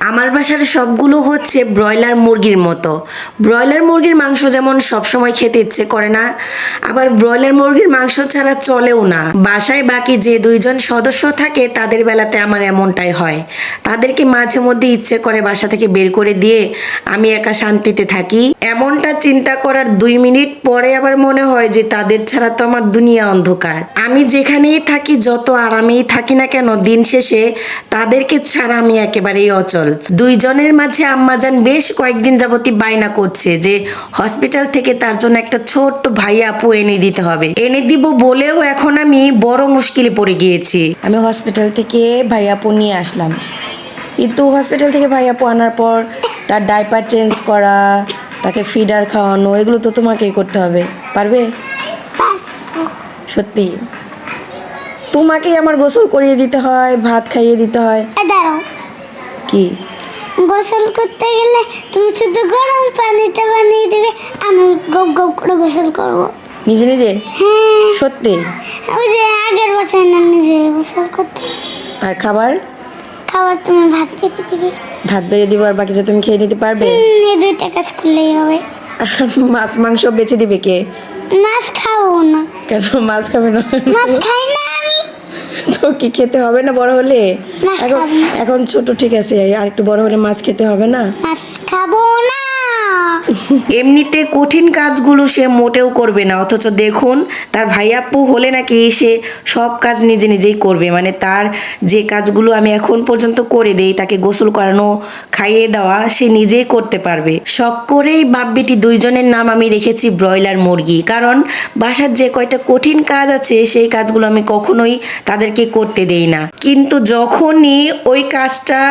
আমার বাসার সবগুলো হচ্ছে ব্রয়লার মুরগির মতো। ব্রয়লার মুরগির মাংস যেমন সবসময় খেতে ইচ্ছে করে না, আবার ব্রয়লার মুরগির মাংস ছাড়া চলেও না। বাসায় বাকি যে দুইজন সদস্য থাকে তাদের বেলাতে আমার এমনটাই হয়। তাদেরকে মাঝে মধ্যে ইচ্ছে করে বাসা থেকে বের করে দিয়ে আমি একা শান্তিতে থাকি। এমনটা চিন্তা করার 2 মিনিট পরে আবার মনে হয় যে তাদের ছাড়া তো আমার দুনিয়া অন্ধকার। আমি যেখানেই থাকি, যত আরামেই থাকি না কেন, দিন শেষে তাদেরকে ছাড়া আমি একেবারেই অচল। দুইজনের মাঝে আম্মাজান বেশ কয়েকদিন যাবতই বায়না করছে যে হসপিটাল থেকে তার জন্য একটা ছোট্ট ভাই আপু এনে দিতে হবে। এনে দিব বলেও এখন আমি বড় মুশকিলে পড়ে গিয়েছি। আমি হসপিটাল থেকে ভাই আপু নিয়ে আসলাম, কিন্তু হসপিটাল থেকে ভাই আপু আনার পর তার ডাইপার চেঞ্জ করা, তাকে ফিডার খাওয়ানো, এগুলো তো তোমাকেই করতে হবে। পারবে? সত্যি তোমাকেই আমার গোসল করিয়ে দিতে হয়, ভাত খাইয়ে দিতে হয়। দাঁড়াও, কি গোসল করতে গেলে তুমি শুধু গরম পানিটা বানিয়ে দেবে, আমি গপ গপ করে গোসল করব। নিজে নিজে? হ্যাঁ, সত্যি? ওই যে আগের বছর না নিজে গোসল করতে। আর খাবার? খাবার তুমি ভাত পেতে দিবে। ভাত বেড়ে দিব আর বাকিটা তুমি খেয়ে নিতে পারবে? এই দুইটা কাজ করলেই হবে। মাছ মাংস বেঁচে দিবে কে? মাছ খাবো না। কেন মাছ খাবে না? মাছ খাই না আমি। তো কি খেতে হবে না বড় হলে? মাছ এখন খাবো না। এখন ছোট ঠিক আছে, আর একটু বড় হলে মাছ খেতে হবে না? মাছ খাবো না। এমনিতে কঠিন কাজগুলো সে মোটেও করবে না, অথচ দেখুন তার ভাইয়াপ্পু হলে নাকি সে সব কাজ নিজে নিজেই করবে। মানে তার যে কাজগুলো আমি এখন পর্যন্ত করে দেই, তাকে গোসল করানো, খাইয়ে দেওয়া, সে নিজেই করতে পারবে। শখ করেই বাপ বেটি দুইজনের নাম আমি রেখেছি ব্রয়লার মুরগি, কারণ বাসার যে কয়টা কঠিন কাজ আছে সেই কাজগুলো আমি কখনোই তাদেরকে করতে দেই না। কিন্তু যখনই ওই কাজটা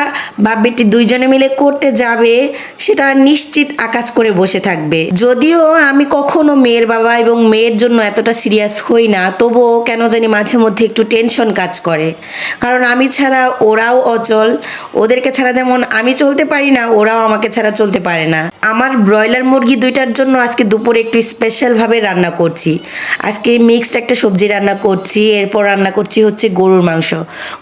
বাপ বেটি দুইজনে মিলে করতে যাবে, সেটা নিশ্চিত আকাশ করে বসে থাকবে। যদিও আমি কখনো মেয়ের বাবা এবং মেয়ের জন্য এতটা সিরিয়াস হই না, তবুও কেন জানি মাঝে মধ্যে একটু টেনশন কাজ করে, কারণ আমি ছাড়া ওরাও অচল। ওদেরকে ছাড়া যেমন আমি চলতে পারি না, ওরাও আমাকে ছাড়া চলতে পারে না। আমার ব্রয়লার মুরগি দুইটার জন্য আজকে দুপুরে একটু স্পেশালভাবে রান্না করছি। আজকে মিক্সড একটা সবজি রান্না করছি, এরপর রান্না করছি হচ্ছে গরুর মাংস।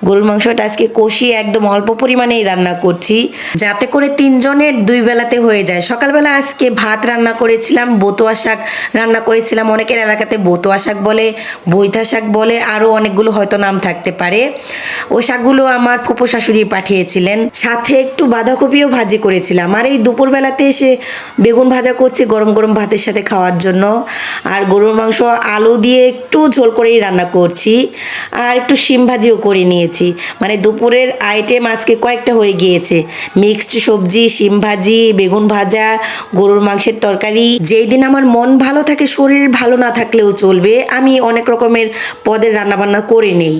গরুর মাংসটা আজকে কষিয়ে একদম অল্প পরিমাণেই রান্না করছি, যাতে করে 3 জনের 2 বেলাতে হয়ে যায়। সকালবেলা আজকে ভাত রান্না করেছিলাম, বতুয়া শাক রান্না করেছিলাম। অনেকের এলাকাতে বতুয়া শাক বলে, বৈথা শাক বলে, আরও অনেকগুলো হয়তো নাম থাকতে পারে। ওই শাকগুলো আমার ফুপু শাশুড়ি পাঠিয়েছিলেন। সাথে একটু বাঁধাকপিও ভাজি করেছিলাম। আর এই দুপুরবেলাতে এসে বেগুন ভাজা করছি গরম গরম ভাতের সাথে খাওয়ার জন্য। আর গরুর মাংস আলু দিয়ে একটু ঝোল করেই রান্না করছি, আর একটু শিম ভাজিও করে নিয়েছি। মানে দুপুরের আইটেম আজকে কয়েকটা হয়ে গিয়েছে: মিক্সড সবজি, শিম ভাজি, বেগুন ভাজা, গরুর মাংসের তরকারি। যেই দিন আমার মন ভালো থাকে, শরীর ভালো না থাকলেও চলবে, আমি অনেক রকমের পদের রান্নাবান্না করে নেই।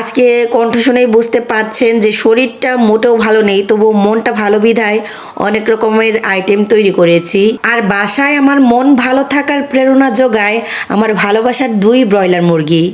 আজকে কণ্ঠ শুনেই বুঝতে পারছেন যে শরীরটা মোটেও ভালো নেই, তবু মনটা ভালো বিধায় অনেক রকমের আইটেম তৈরি করেছি। আর বাসায় আমার মন ভালো থাকার প্রেরণা যোগায় আমার ভালোবাসার 2 ব্রয়লার মুরগি।